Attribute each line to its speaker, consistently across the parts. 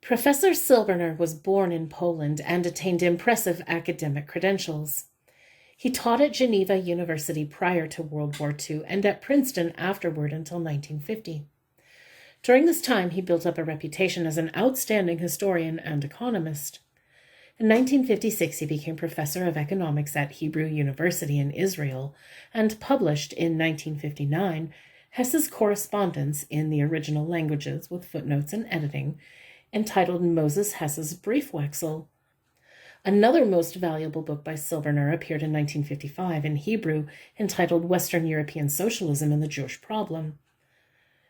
Speaker 1: Professor Silberner was born in Poland and attained impressive academic credentials. He taught at Geneva University prior to World War II and at Princeton afterward until 1950. During this time, he built up a reputation as an outstanding historian and economist. In 1956, he became professor of economics at Hebrew University in Israel and published in 1959 Hess's correspondence in the original languages with footnotes and editing, entitled Moses Hess's Briefwechsel. Another most valuable book by Silberner appeared in 1955 in Hebrew, entitled Western European Socialism and the Jewish Problem.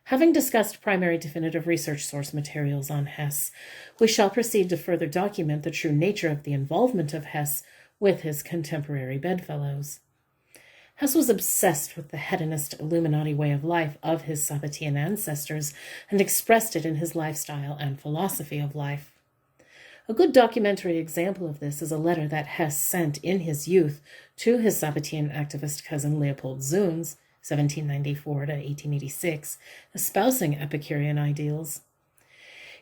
Speaker 1: Having discussed primary definitive research source materials on Hess, we shall proceed to further document the true nature of the involvement of Hess with his contemporary bedfellows. Hess was obsessed with the hedonist Illuminati way of life of his Sabbatean ancestors and expressed it in his lifestyle and philosophy of life. A good documentary example of this is a letter that Hess sent in his youth to his Sabbatean activist cousin Leopold Zunz, 1794 to 1886, espousing Epicurean ideals.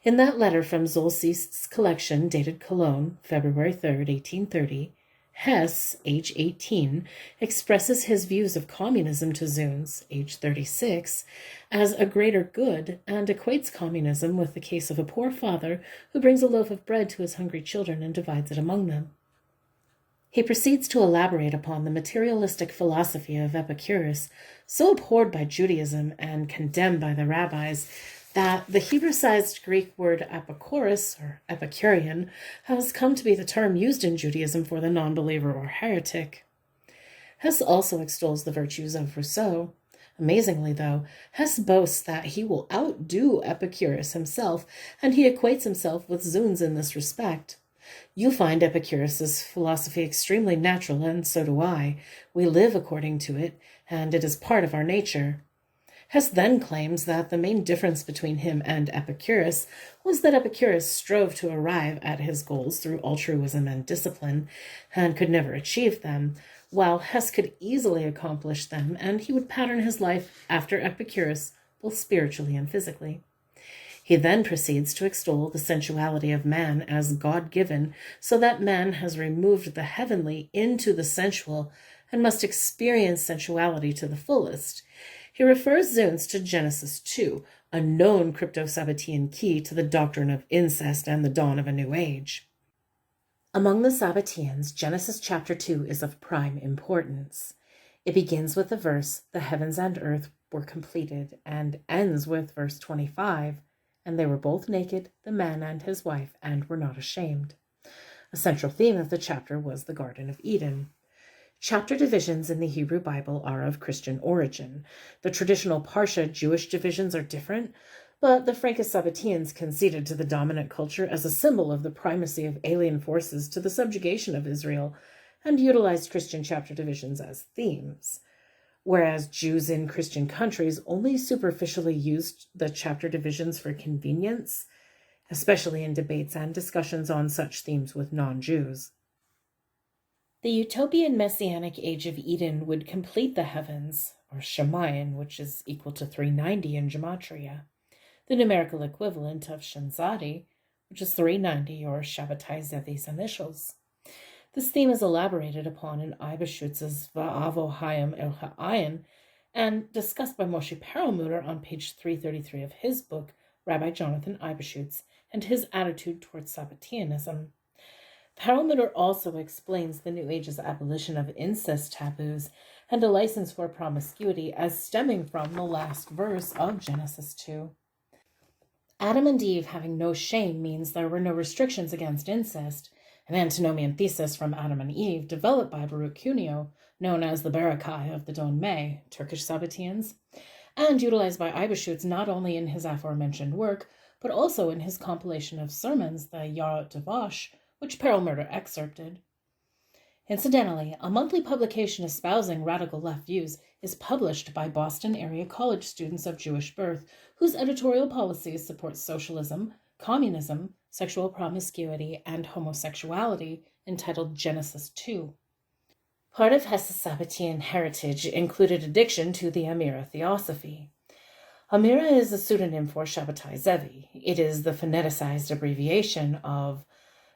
Speaker 1: In that letter from Zolcist's collection, dated Cologne, February 3, 1830, Hess, age 18, expresses his views of communism to Zunz, age 36, as a greater good and equates communism with the case of a poor father who brings a loaf of bread to his hungry children and divides it among them. He proceeds to elaborate upon the materialistic philosophy of Epicurus, so abhorred by Judaism and condemned by the rabbis that the Hebraicized Greek word Epikouros, or Epicurean, has come to be the term used in Judaism for the non-believer or heretic. Hess also extols the virtues of Rousseau. Amazingly, though, Hess boasts that he will outdo Epicurus himself, and he equates himself with Zunz in this respect. You find Epicurus's philosophy extremely natural, and so do I. We live according to it, and it is part of our nature. Hess then claims that the main difference between him and Epicurus was that Epicurus strove to arrive at his goals through altruism and discipline, and could never achieve them, while Hess could easily accomplish them, and he would pattern his life after Epicurus, both spiritually and physically. He then proceeds to extol the sensuality of man as God-given, so that man has removed the heavenly into the sensual and must experience sensuality to the fullest. He refers Zunz to Genesis 2, a known crypto-Sabbatean key to the doctrine of incest and the dawn of a new age. Among the Sabbateans, Genesis chapter 2 is of prime importance. It begins with the verse, "The heavens and earth were completed," and ends with verse 25, "And they were both naked, the man and his wife, and were not ashamed." A central theme of the chapter was the Garden of Eden. Chapter divisions in the Hebrew Bible are of Christian origin. The traditional Parsha Jewish divisions are different, but the Frankish Sabbateans conceded to the dominant culture as a symbol of the primacy of alien forces to the subjugation of Israel, and utilized Christian chapter divisions as themes. Whereas Jews in Christian countries only superficially used the chapter divisions for convenience, especially in debates and discussions on such themes with non-Jews. The utopian messianic age of Eden would complete the heavens, or Shemayin, which is equal to 390 in Gematria, the numerical equivalent of Shanzadi, which is 390, or Shabbatai Zevi's initials. This theme is elaborated upon in Eibeschutz's Va'avo Hayim El Ha'ayin and discussed by Moshe Perlmutter on page 333 of his book, Rabbi Jonathan Eibeschutz, and his attitude towards Sabbateanism. Perlmutter also explains the New Age's abolition of incest taboos and a license for promiscuity as stemming from the last verse of Genesis 2. Adam and Eve having no shame means there were no restrictions against incest, an antinomian thesis from Adam and Eve developed by Baruch Cuneo, known as the Barakai of the Don May, Turkish Sabbateans, and utilized by Eibeschutz not only in his aforementioned work, but also in his compilation of sermons, the Yarot Devash, which Perlmutter excerpted. Incidentally, a monthly publication espousing radical left views is published by Boston area college students of Jewish birth, whose editorial policies support socialism, communism, sexual promiscuity, and homosexuality, entitled Genesis 2. Part of Hess's Sabbatean heritage included addiction to the Amira Theosophy. Amira is a pseudonym for Shabbatai Zevi. It is the phoneticized abbreviation of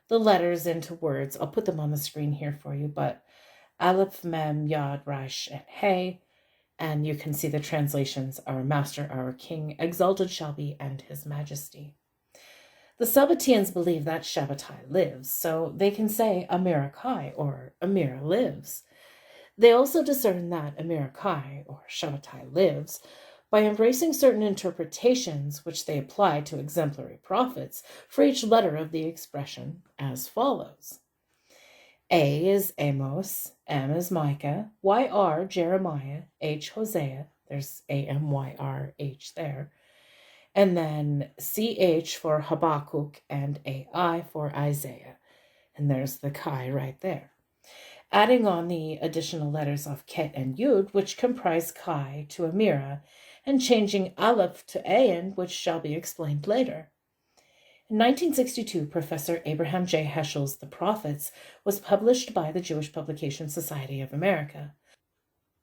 Speaker 1: the letters into words. I'll put them on the screen here for you, but Aleph, Mem, Yod, Resh, and Hey. And you can see the translations: our master, our king, exalted shall be, and his majesty. The Sabbatians believe that Shabbatai lives, so they can say Amira Kai or Amira lives. They also discern that Amira Kai or Shabbatai lives by embracing certain interpretations which they apply to exemplary prophets for each letter of the expression as follows. A is Amos, M is Micah, YR Jeremiah, H Hosea, there's AMYRH there, and then CH for Habakkuk and AI for Isaiah, and there's the Chi right there. Adding on the additional letters of Ket and Yud, which comprise Chi, to Amira, and changing Aleph to Ayin, which shall be explained later. In 1962, Professor Abraham J. Heschel's The Prophets was published by the Jewish Publication Society of America.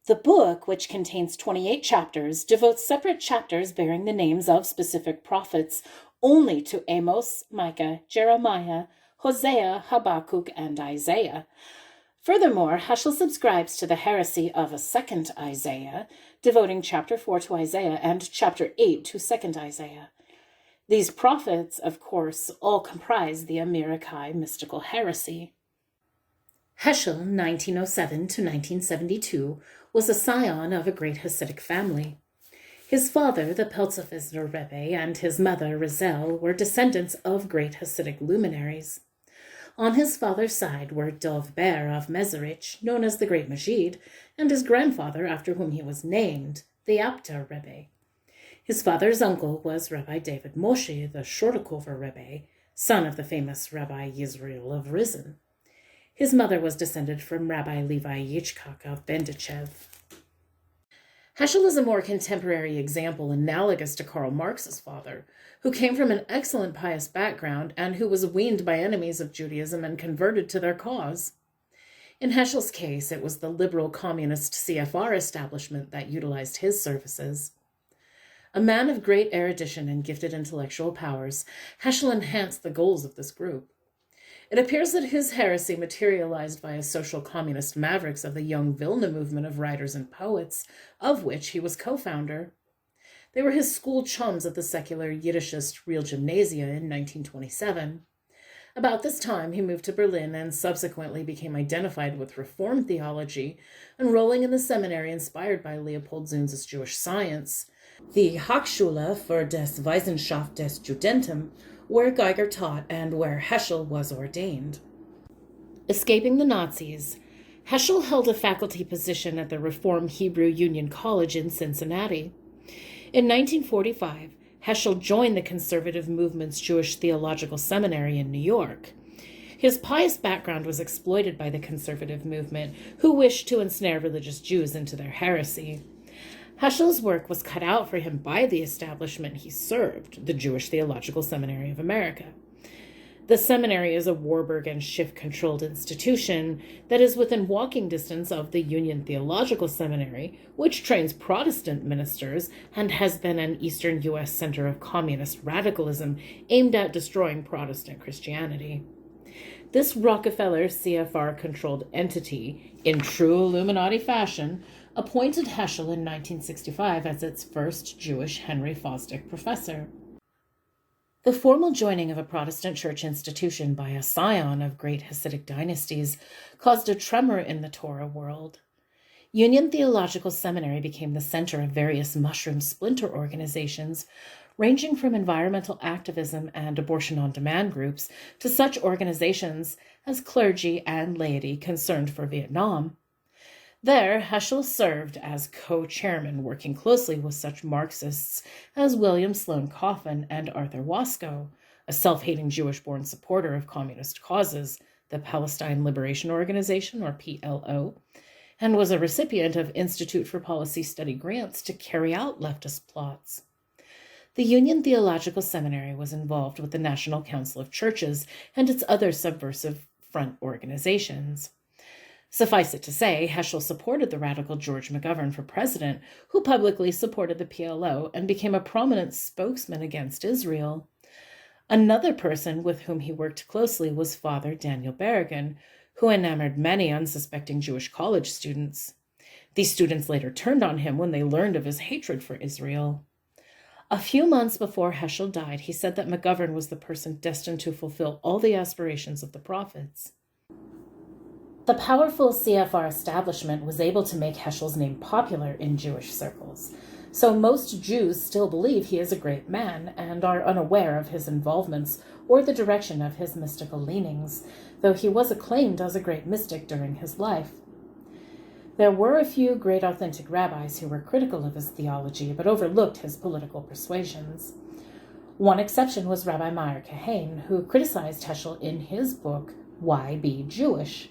Speaker 1: The book, which contains 28 chapters, devotes separate chapters bearing the names of specific prophets only to Amos, Micah, Jeremiah, Hosea, Habakkuk, and Isaiah. Furthermore, Heschel subscribes to the heresy of a second Isaiah, devoting chapter 4 to Isaiah and chapter 8 to second Isaiah. These prophets, of course, all comprise the Amira Kai mystical heresy. Heschel, 1907 to 1972, was a scion of a great Hasidic family. His father, the Peltzefisner Rebbe, and his mother, Rizel, were descendants of great Hasidic luminaries. On his father's side were Dov Ber of Mezerich, known as the Great Majid, and his grandfather, after whom he was named, the Aptar Rebbe. His father's uncle was Rabbi David Moshe, the Shortikover Rebbe, son of the famous Rabbi Yisrael of Rizin. His mother was descended from Rabbi Levi Yitzchak of Bendichev. Heschel is a more contemporary example analogous to Karl Marx's father, who came from an excellent pious background and who was weaned by enemies of Judaism and converted to their cause. In Heschel's case, it was the liberal communist CFR establishment that utilized his services. A man of great erudition and gifted intellectual powers, Heschel enhanced the goals of this group. It appears that his heresy materialized via social communist mavericks of the young Vilna movement of writers and poets, of which he was co-founder. They were his school chums at the secular Yiddishist Real Gymnasia in 1927. About this time, he moved to Berlin and subsequently became identified with Reform theology, enrolling in the seminary inspired by Leopold Zunz's Jewish science, the Hochschule für des Wissenschaft des Judentum, where Geiger taught and where Heschel was ordained. Escaping the Nazis, Heschel held a faculty position at the Reform Hebrew Union College in Cincinnati. In 1945, Heschel joined the conservative movement's Jewish Theological Seminary in New York. His pious background was exploited by the conservative movement, who wished to ensnare religious Jews into their heresy. Heschel's work was cut out for him by the establishment he served, the Jewish Theological Seminary of America. The seminary is a Warburg and Schiff-controlled institution that is within walking distance of the Union Theological Seminary, which trains Protestant ministers and has been an Eastern U.S. center of communist radicalism aimed at destroying Protestant Christianity. This Rockefeller CFR-controlled entity, in true Illuminati fashion, appointed Heschel in 1965 as its first Jewish Henry Fosdick professor. The formal joining of a Protestant church institution by a scion of great Hasidic dynasties caused a tremor in the Torah world. Union Theological Seminary became the center of various mushroom splinter organizations, ranging from environmental activism and abortion-on-demand groups to such organizations as clergy and laity concerned for Vietnam. There, Heschel served as co-chairman, working closely with such Marxists as William Sloane Coffin and Arthur Wasco, a self-hating Jewish-born supporter of communist causes, the Palestine Liberation Organization, or PLO, and was a recipient of Institute for Policy Study grants to carry out leftist plots. The Union Theological Seminary was involved with the National Council of Churches and its other subversive front organizations. Suffice it to say, Heschel supported the radical George McGovern for president, who publicly supported the PLO and became a prominent spokesman against Israel. Another person with whom he worked closely was Father Daniel Berrigan, who enamored many unsuspecting Jewish college students. These students later turned on him when they learned of his hatred for Israel. A few months before Heschel died, he said that McGovern was the person destined to fulfill all the aspirations of the prophets. The powerful CFR establishment was able to make Heschel's name popular in Jewish circles, so most Jews still believe he is a great man and are unaware of his involvements or the direction of his mystical leanings, though he was acclaimed as a great mystic during his life. There were a few great authentic rabbis who were critical of his theology but overlooked his political persuasions. One exception was Rabbi Meir Kahane, who criticized Heschel in his book, Why Be Jewish?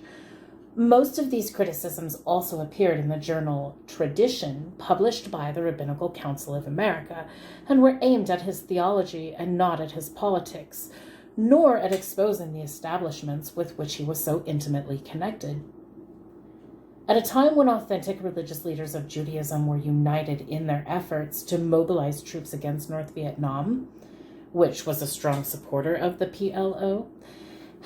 Speaker 1: Most of these criticisms also appeared in the journal Tradition, published by the Rabbinical Council of America, and were aimed at his theology and not at his politics, nor at exposing the establishments with which he was so intimately connected. At a time when authentic religious leaders of Judaism were united in their efforts to mobilize troops against North Vietnam, which was a strong supporter of the PLO,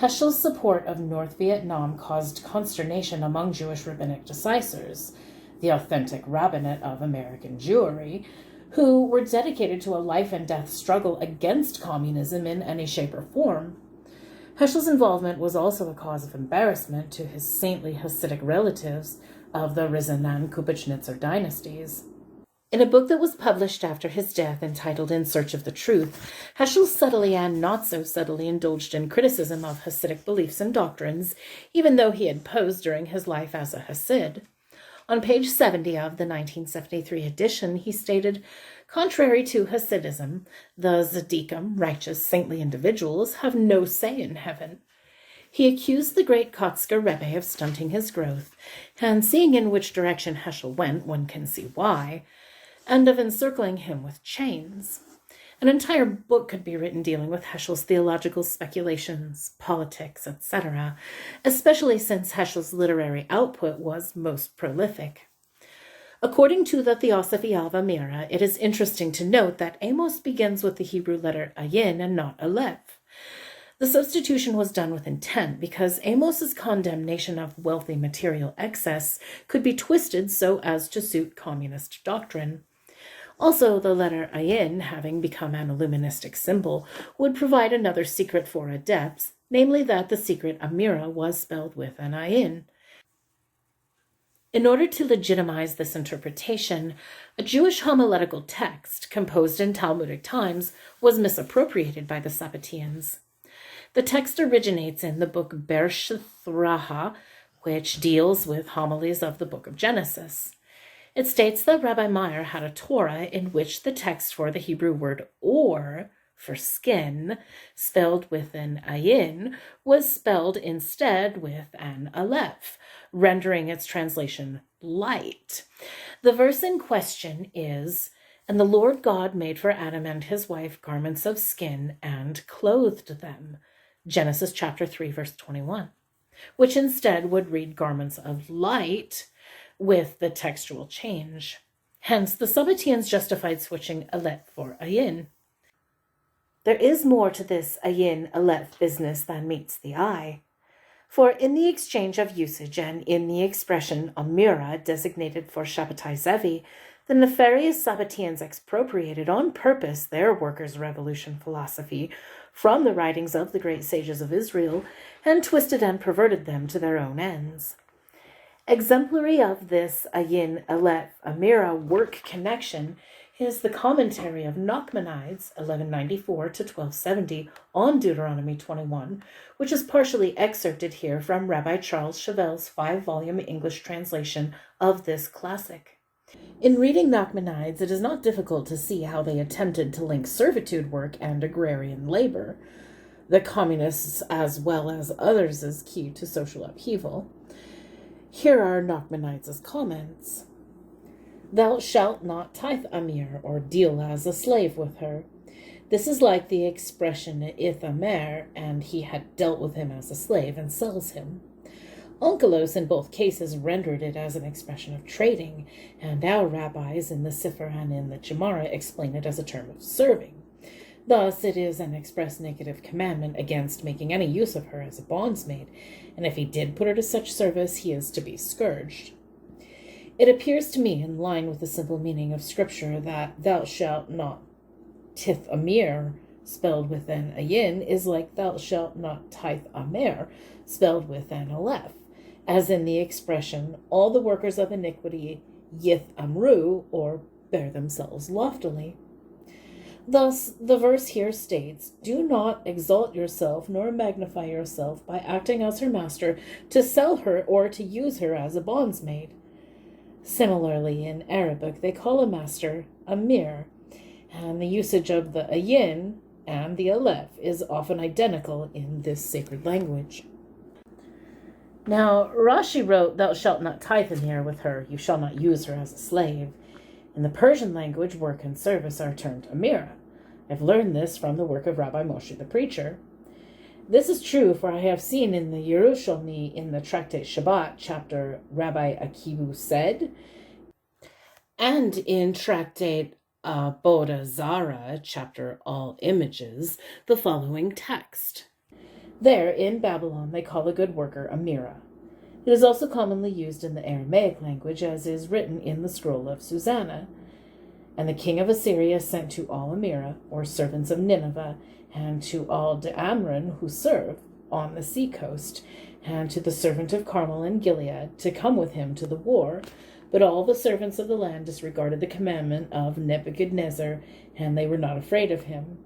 Speaker 1: Heschel's support of North Vietnam caused consternation among Jewish rabbinic decisors, the authentic rabbinate of American Jewry, who were dedicated to a life-and-death struggle against communism in any shape or form. Heschel's involvement was also a cause of embarrassment to his saintly Hasidic relatives of the Rizanan Kupechnitzer dynasties. In a book that was published after his death entitled In Search of the Truth, Heschel subtly and not so subtly indulged in criticism of Hasidic beliefs and doctrines, even though he had posed during his life as a Hasid. On page 70 of the 1973 edition, he stated, "Contrary to Hasidism, the Tzaddikim, righteous, saintly individuals, have no say in heaven." He accused the great Kotzker Rebbe of stunting his growth, and seeing in which direction Heschel went, one can see why, and of encircling him with chains. An entire book could be written dealing with Heschel's theological speculations, politics, etc., especially since Heschel's literary output was most prolific. According to the Theosophy of Amira, it is interesting to note that Amos begins with the Hebrew letter ayin and not aleph. The substitution was done with intent because Amos's condemnation of wealthy material excess could be twisted so as to suit communist doctrine. Also, the letter ayin, having become an illuministic symbol, would provide another secret for adepts, namely that the secret Amira was spelled with an ayin. In order to legitimize this interpretation, a Jewish homiletical text, composed in Talmudic times, was misappropriated by the Sabbateans. The text originates in the book Bereshith Raha, which deals with homilies of the book of Genesis. It states that Rabbi Meir had a Torah in which the text for the Hebrew word or, for skin, spelled with an ayin, was spelled instead with an aleph, rendering its translation light. The verse in question is, "And the Lord God made for Adam and his wife garments of skin and clothed them," Genesis chapter 3, verse 21, which instead would read garments of light with the textual change. Hence, the Sabbateans justified switching aleph for ayin. There is more to this ayin aleph business than meets the eye. For in the exchange of usage and in the expression Amira designated for Shabbatai Zevi, the nefarious Sabbateans expropriated on purpose their workers' revolution philosophy from the writings of the great sages of Israel and twisted and perverted them to their own ends. Exemplary of this ayin aleph Amira work connection is the commentary of Nachmanides, 1194 to 1270, on Deuteronomy 21, which is partially excerpted here from Rabbi Charles Chevel's 5-volume English translation of this classic. In reading Nachmanides, it is not difficult to see how they attempted to link servitude work and agrarian labor, the communists as well as others' key to social upheaval. Here are Nachmanides' comments. "Thou shalt not tithe Amir, or deal as a slave with her. This is like the expression ith Amer, and he had dealt with him as a slave, and sells him. Onkelos in both cases rendered it as an expression of trading, and our rabbis in the Sefer and in the Gemara explain it as a term of serving. Thus, it is an express negative commandment against making any use of her as a bondsmaid, and if he did put her to such service, he is to be scourged. It appears to me in line with the simple meaning of Scripture that thou shalt not tith amir, spelled with an ayin, is like thou shalt not tithe amer, spelled with an aleph, as in the expression, all the workers of iniquity yith amru, or bear themselves loftily. Thus, the verse here states, do not exalt yourself nor magnify yourself by acting as her master to sell her or to use her as a bondsmaid. Similarly, in Arabic, they call a master amir, and the usage of the ayin and the aleph is often identical in this sacred language. Now, Rashi wrote, thou shalt not tithe amir with her, you shall not use her as a slave. In the Persian language, work and service are termed amira. I've learned this from the work of Rabbi Moshe the Preacher. This is true, for I have seen in the Yerushalmi in the Tractate Shabbat, chapter Rabbi Akibu said, and in Tractate Avodah Zarah, chapter All Images, the following text. There, in Babylon, they call a good worker amira. It is also commonly used in the Aramaic language, as is written in the scroll of Susanna. And the king of Assyria sent to all Amira, or servants of Nineveh, and to all de Amron who serve on the sea coast, and to the servant of Carmel and Gilead, to come with him to the war. But all the servants of the land disregarded the commandment of Nebuchadnezzar, and they were not afraid of him.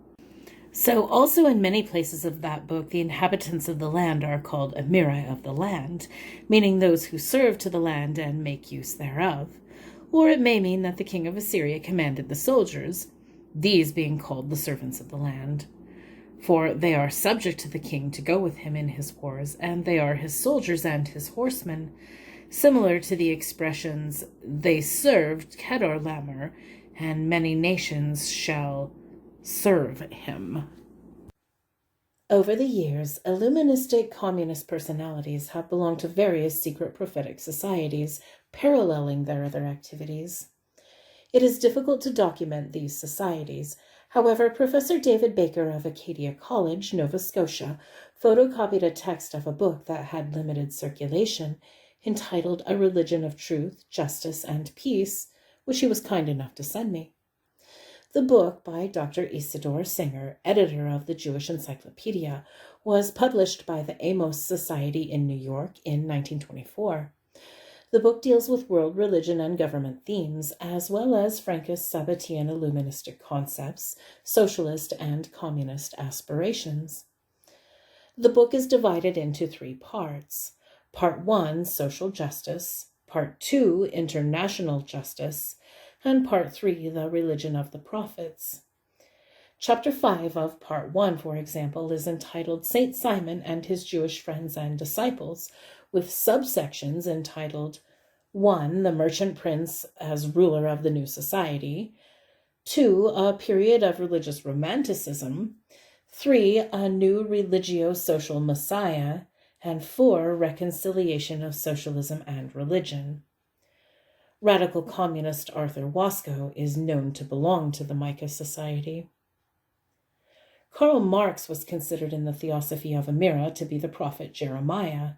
Speaker 1: So also in many places of that book, the inhabitants of the land are called Amira of the land, meaning those who serve to the land and make use thereof. Or it may mean that the king of Assyria commanded the soldiers, these being called the servants of the land. For they are subject to the king to go with him in his wars, and they are his soldiers and his horsemen, similar to the expressions, they served Kedar Lamer, and many nations shall serve him. Over the years, Illuministic communist personalities have belonged to various secret prophetic societies, paralleling their other activities. It is difficult to document these societies. However, Professor David Baker of Acadia College, Nova Scotia, photocopied a text of a book that had limited circulation, entitled A Religion of Truth, Justice, and Peace, which he was kind enough to send me. The book, by Dr. Isidore Singer, editor of the Jewish Encyclopedia, was published by the Amos Society in New York in 1924. The book deals with world religion and government themes, as well as Frankist Sabbatean Illuministic concepts, socialist and communist aspirations. The book is divided into 3 parts. Part 1, Social Justice, Part 2, International Justice, and Part 3, The Religion of the Prophets. Chapter 5 of Part 1, for example, is entitled Saint Simon and His Jewish Friends and Disciples, with subsections entitled 1. The Merchant Prince as ruler of the new society, 2. A period of religious romanticism, 3. A new religio-social messiah, and 4. Reconciliation of socialism and religion. Radical communist Arthur Wasco is known to belong to the Micah Society. Karl Marx was considered in the Theosophy of Amira to be the prophet Jeremiah.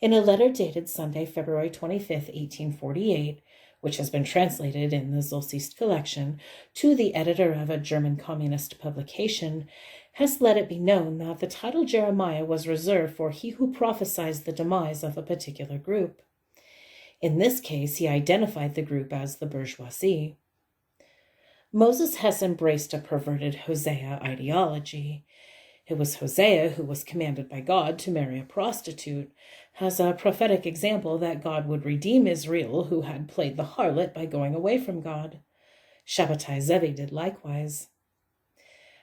Speaker 1: In a letter dated Sunday, February 25, 1848, which has been translated in the Zolsist collection, to the editor of a German communist publication, Hess let it be known that the title Jeremiah was reserved for he who prophesies the demise of a particular group. In this case, he identified the group as the bourgeoisie. Moses Hess embraced a perverted Hosea ideology. It was Hosea who was commanded by God to marry a prostitute, as a prophetic example that God would redeem Israel, who had played the harlot by going away from God. Shabbatai Zevi did likewise.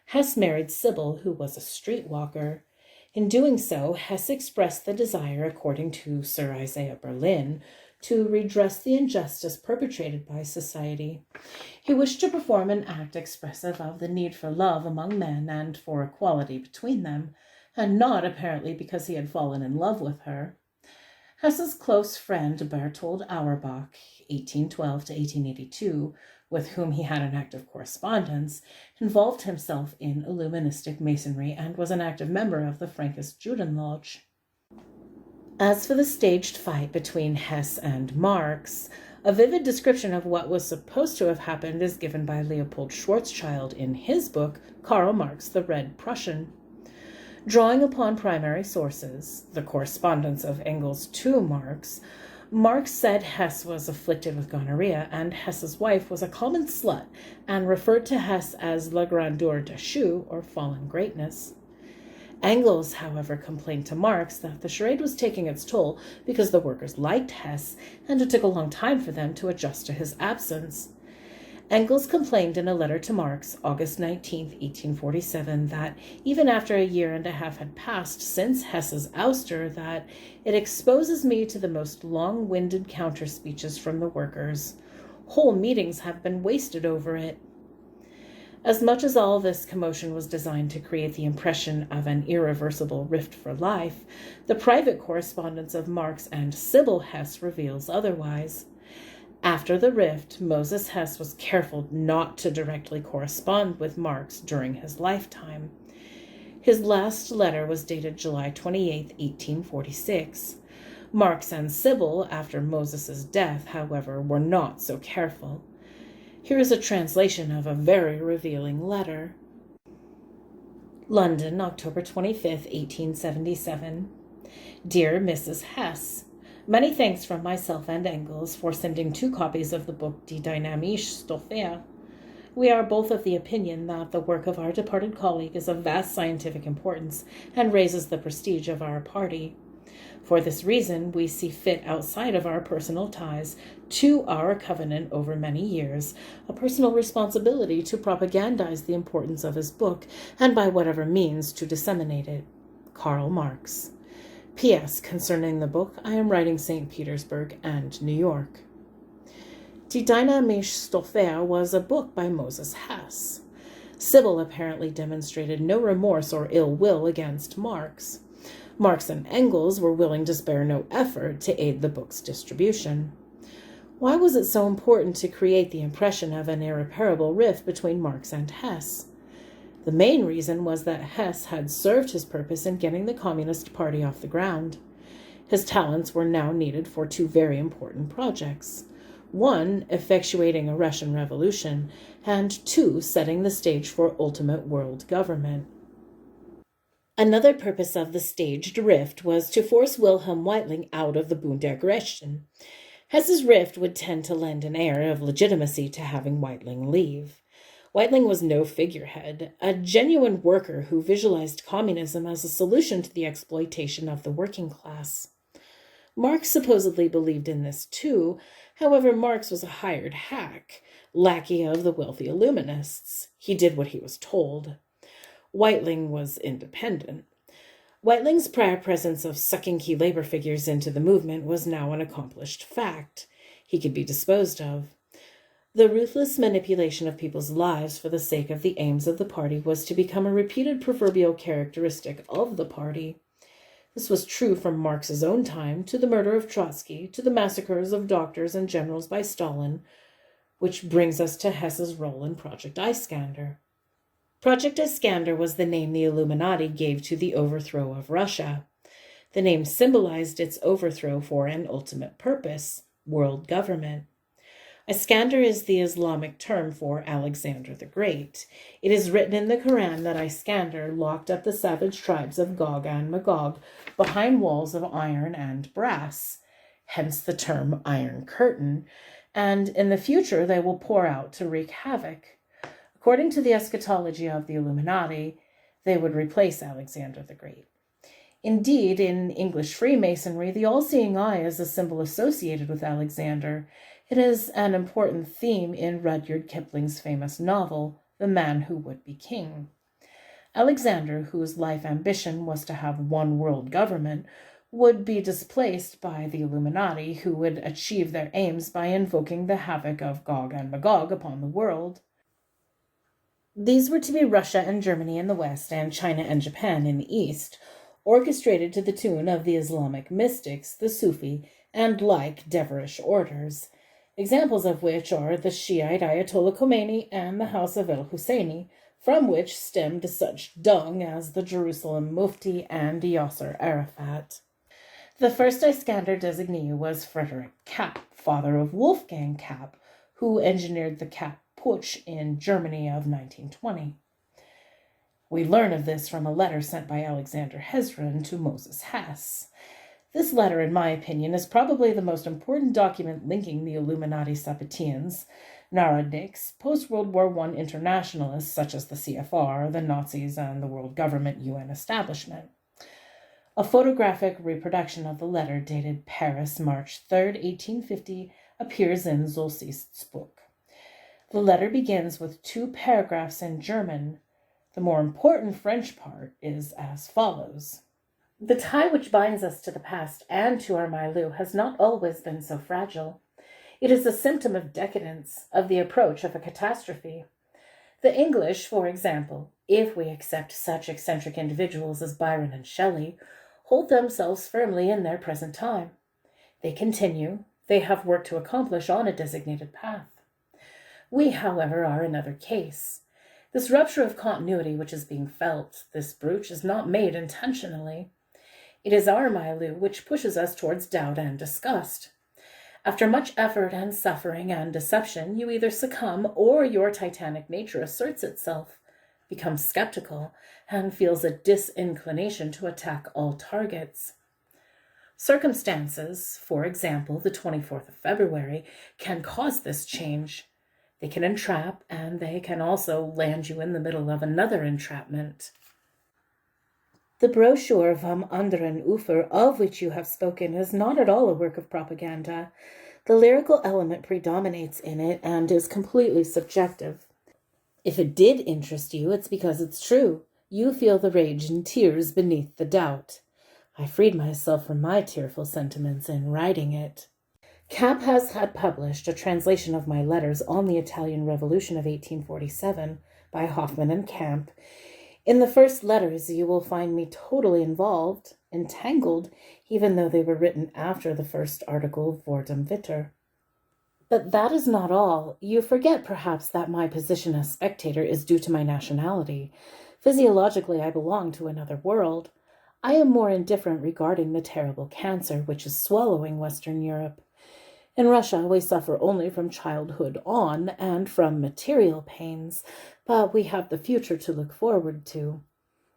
Speaker 1: Hess married Sybil, who was a streetwalker. In doing so, Hess expressed the desire, according to Sir Isaiah Berlin, to redress the injustice perpetrated by society. He wished to perform an act expressive of the need for love among men and for equality between them, and not apparently because he had fallen in love with her. Hess's close friend Bertold Auerbach, 1812 to 1882, with whom he had an active correspondence, involved himself in Illuministic Masonry and was an active member of the Frankist Judenlodge. As for the staged fight between Hess and Marx, a vivid description of what was supposed to have happened is given by Leopold Schwarzschild in his book, Karl Marx, the Red Prussian. Drawing upon primary sources, the correspondence of Engels to Marx, Marx said Hess was afflicted with gonorrhea and Hess's wife was a common slut and referred to Hess as la grandeur déchue, or fallen greatness. Engels, however, complained to Marx that the charade was taking its toll because the workers liked Hess and it took a long time for them to adjust to his absence. Engels complained in a letter to Marx, August 19, 1847, that even after a year and a half had passed since Hess's ouster, that it exposes me to the most long-winded counter-speeches from the workers. Whole meetings have been wasted over it. As much as all this commotion was designed to create the impression of an irreversible rift for life, the private correspondence of Marx and Sybil Hess reveals otherwise. After the rift, Moses Hess was careful not to directly correspond with Marx during his lifetime. His last letter was dated July 28, 1846. Marx and Sybil, after Moses's death, however, were not so careful. Here is a translation of a very revealing letter. London, October 25, 1877. Dear Mrs. Hess, many thanks from myself and Engels for sending 2 copies of the book Die Dynamische Stoffe. We are both of the opinion that the work of our departed colleague is of vast scientific importance and raises the prestige of our party. For this reason, we see fit outside of our personal ties to our covenant over many years, a personal responsibility to propagandize the importance of his book and by whatever means to disseminate it. Karl Marx. P.S. Concerning the book, I am writing St. Petersburg and New York. Die Dynamische Stoffe was a book by Moses Hess. Sybil apparently demonstrated no remorse or ill will against Marx. Marx and Engels were willing to spare no effort to aid the book's distribution. Why was it so important to create the impression of an irreparable rift between Marx and Hess? The main reason was that Hess had served his purpose in getting the Communist Party off the ground. His talents were now needed for 2 very important projects. 1, effectuating a Russian revolution, and 2, setting the stage for ultimate world government. Another purpose of the staged rift was to force Wilhelm Weitling out of the Bund der Gerechten. Hess's rift would tend to lend an air of legitimacy to having Weitling leave. Weitling was no figurehead, a genuine worker who visualized communism as a solution to the exploitation of the working class. Marx supposedly believed in this too. However, Marx was a hired hack, lackey of the wealthy Illuminists. He did what he was told. Weitling was independent. Weitling's prior presence of sucking key labor figures into the movement was now an accomplished fact. He could be disposed of. The ruthless manipulation of people's lives for the sake of the aims of the party was to become a repeated proverbial characteristic of the party. This was true from Marx's own time to the murder of Trotsky, to the massacres of doctors and generals by Stalin, which brings us to Hess's role in Project Iscander. Project Iscander was the name the Illuminati gave to the overthrow of Russia. The name symbolized its overthrow for an ultimate purpose, world government. Iscander is the Islamic term for Alexander the Great. It is written in the Quran that Iscander locked up the savage tribes of Gog and Magog behind walls of iron and brass, hence the term Iron Curtain, and in the future they will pour out to wreak havoc. According to the eschatology of the Illuminati, they would replace Alexander the Great. Indeed, in English Freemasonry, the all-seeing eye is a symbol associated with Alexander. It is an important theme in Rudyard Kipling's famous novel, The Man Who Would Be King. Alexander, whose life ambition was to have one world government, would be displaced by the Illuminati, who would achieve their aims by invoking the havoc of Gog and Magog upon the world. These were to be Russia and Germany in the west and China and Japan in the east. orchestrated to the tune of the Islamic mystics, the Sufi, and like Dervish orders, examples of which are the Shiite Ayatollah Khomeini and the House of el-Husseini, from which stemmed such dung as the Jerusalem Mufti and Yasser Arafat. The first Iscander designee was Frederick Kapp, father of Wolfgang Kapp, who engineered the Kapp Putsch in Germany of 1920. We learn of this from a letter sent by Alexander Hezron to Moses Hess. This letter, in my opinion, is probably the most important document linking the Illuminati Sabbateans, Narodniks, post-World War I internationalists such as the CFR, the Nazis, and the World Government UN establishment. A photographic reproduction of the letter dated Paris, March 3, 1850, appears in Zolcist's book. The letter begins with 2 paragraphs in German. The more important French part is as follows. The tie which binds us to the past and to our milieu has not always been so fragile. It is a symptom of decadence, of the approach of a catastrophe. The English, for example, if we accept such eccentric individuals as Byron and Shelley, hold themselves firmly in their present time. They continue, they have work to accomplish on a designated path. We, however, are another case. This rupture of continuity which is being felt, this breach, is not made intentionally. It is our milieu which pushes us towards doubt and disgust. After much effort and suffering and deception, you either succumb or your titanic nature asserts itself, becomes skeptical, and feels a disinclination to attack all targets. Circumstances, for example, the 24th of February, can cause this change. They can entrap, and they can also land you in the middle of another entrapment. The brochure Vom anderen Ufer, of which you have spoken, is not at all a work of propaganda. The lyrical element predominates in it and is completely subjective. If it did interest you, it's because it's true. You feel the rage and tears beneath the doubt. I freed myself from my tearful sentiments in writing it. Kapp has had published a translation of my letters on the Italian Revolution of 1847 by Hoffman and Camp. In the first letters, you will find me totally involved, entangled, even though they were written after the first article of Vor dem Witter. But that is not all. You forget, perhaps, that my position as spectator is due to my nationality. Physiologically, I belong to another world. I am more indifferent regarding the terrible cancer which is swallowing Western Europe. In Russia, we suffer only from childhood on and from material pains, but we have the future to look forward to.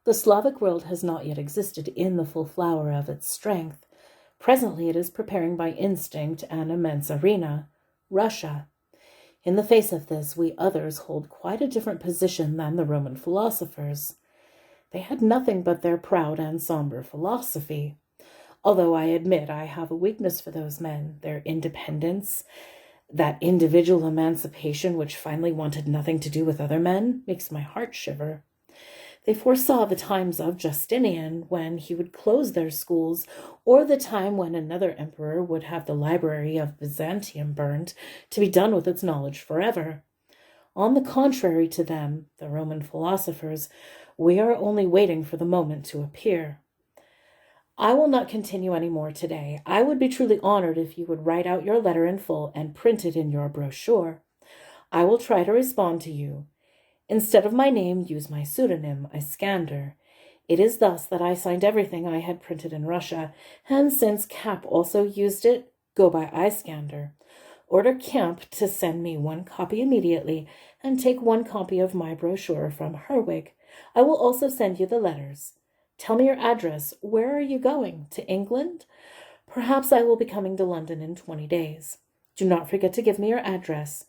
Speaker 1: The Slavic world has not yet existed in the full flower of its strength. Presently it is preparing by instinct an immense arena, Russia. In the face of this, we others hold quite a different position than the Roman philosophers. They had nothing but their proud and somber philosophy. Although I admit I have a weakness for those men, their independence, that individual emancipation which finally wanted nothing to do with other men, makes my heart shiver. They foresaw the times of Justinian, when he would close their schools, or the time when another emperor would have the library of Byzantium burned, to be done with its knowledge forever. On the contrary to them, the Roman philosophers, we are only waiting for the moment to appear. I will not continue any more today. I would be truly honored if you would write out your letter in full and print it in your brochure. I will try to respond to you. Instead of my name, use my pseudonym, Iscander. It is thus that I signed everything I had printed in Russia, and since Kapp also used it, go by Iscander. Order Camp to send me 1 copy immediately, and take 1 copy of my brochure from Herwig. I will also send you the letters. Tell me your address. Where are you going? To England? Perhaps I will be coming to London in 20 days. Do not forget to give me your address.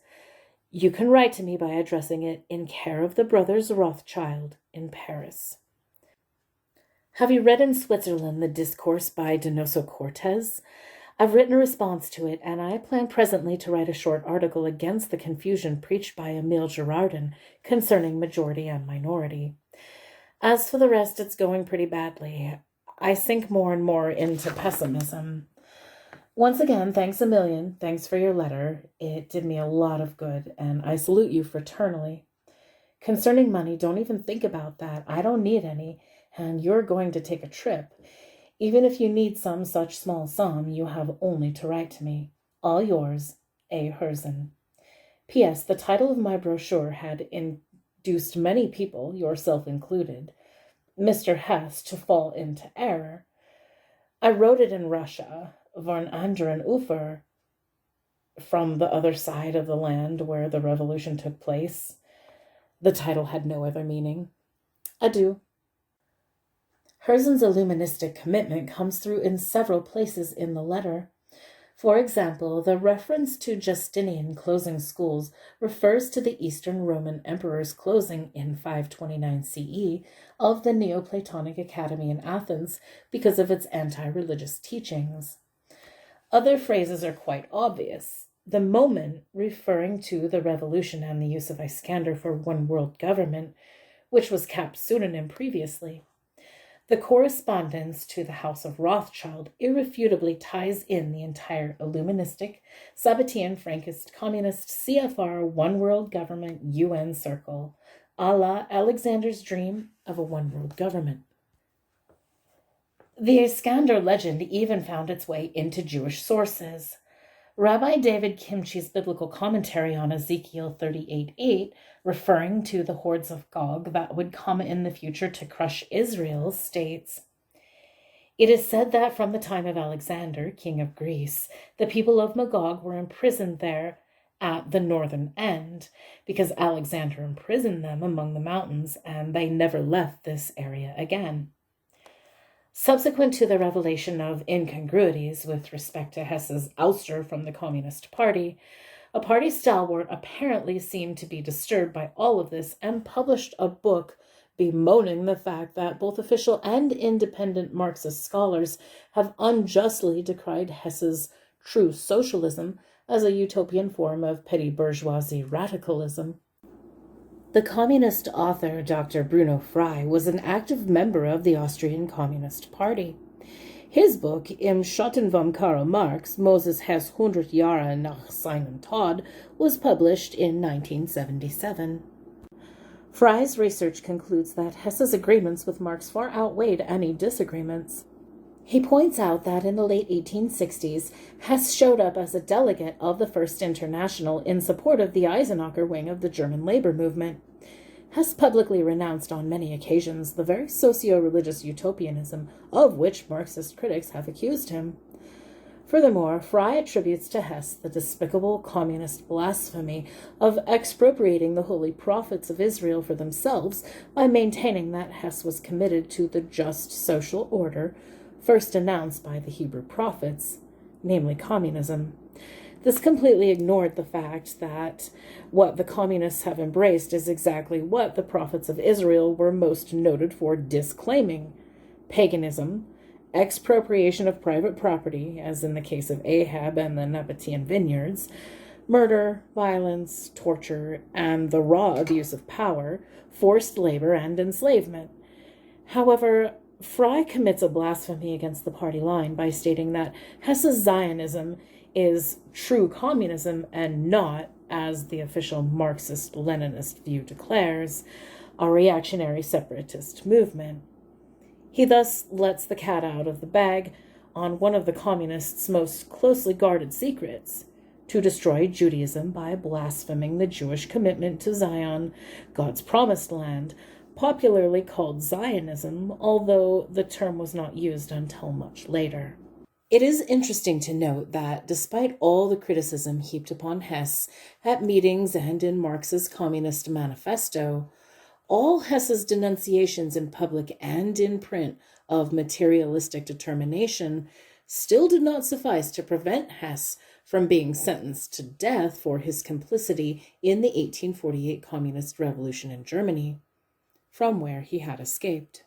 Speaker 1: You can write to me by addressing it in care of the brothers Rothschild in Paris. Have you read in Switzerland the discourse by Donoso Cortes? I've written a response to it, and I plan presently to write a short article against the confusion preached by Emile Girardin concerning majority and minority. As for the rest, it's going pretty badly. I sink more and more into pessimism. Once again, thanks a million. Thanks for your letter. It did me a lot of good, and I salute you fraternally. Concerning money, don't even think about that. I don't need any, and you're going to take a trip. Even if you need some such small sum, you have only to write to me. All yours, A. Herzen. P.S. The title of my brochure had induced many people, yourself included, Mr. Hess, to fall into error. I wrote it in Russia, von anderen Ufer, from the other side of the land where the revolution took place. The title had no other meaning. Adieu. Herzen's illuministic commitment comes through in several places in the letter. For example, the reference to Justinian closing schools refers to the Eastern Roman emperor's closing in 529 CE of the Neoplatonic Academy in Athens because of its anti-religious teachings. Other phrases are quite obvious. The moment referring to the revolution and the use of Iscander for one world government, which was Cap's pseudonym previously. The correspondence to the House of Rothschild irrefutably ties in the entire Illuministic, Sabbatean, Frankist, Communist, CFR, One World Government, UN circle, a la Alexander's dream of a one world government. The Iscander legend even found its way into Jewish sources. Rabbi David Kimchi's biblical commentary on Ezekiel 38:8, referring to the hordes of Gog that would come in the future to crush Israel, states, "It is said that from the time of Alexander, king of Greece, the people of Magog were imprisoned there at the northern end, because Alexander imprisoned them among the mountains, and they never left this area again." Subsequent to the revelation of incongruities with respect to Hess's ouster from the Communist Party, a party stalwart apparently seemed to be disturbed by all of this and published a book bemoaning the fact that both official and independent Marxist scholars have unjustly decried Hess's true socialism as a utopian form of petty bourgeoisie radicalism. The communist author Dr. Bruno Frey was an active member of the Austrian Communist Party. His book, Im Schatten vom Karl Marx, Moses Hess 100 Jahre nach seinem Tod, was published in 1977. Frey's research concludes that Hess's agreements with Marx far outweighed any disagreements. He points out that in the late 1860s, Hess showed up as a delegate of the First International in support of the Eisenacher wing of the German labor movement. Hess publicly renounced on many occasions the very socio-religious utopianism of which Marxist critics have accused him. Furthermore, Frey attributes to Hess the despicable communist blasphemy of expropriating the holy prophets of Israel for themselves by maintaining that Hess was committed to the just social order first announced by the Hebrew prophets, namely communism. This completely ignored the fact that what the communists have embraced is exactly what the prophets of Israel were most noted for disclaiming: paganism, expropriation of private property, as in the case of Ahab and the Nabatean vineyards, murder, violence, torture, and the raw abuse of power, forced labor, and enslavement. However, Frey commits a blasphemy against the party line by stating that Hess's Zionism is true communism and not, as the official Marxist-Leninist view declares, a reactionary separatist movement. He thus lets the cat out of the bag on one of the communists' most closely guarded secrets: to destroy Judaism by blaspheming the Jewish commitment to Zion, God's promised land, popularly called Zionism, although the term was not used until much later. It is interesting to note that despite all the criticism heaped upon Hess at meetings and in Marx's Communist Manifesto, all Hess's denunciations in public and in print of materialistic determination still did not suffice to prevent Hess from being sentenced to death for his complicity in the 1848 Communist Revolution in Germany, from where he had escaped.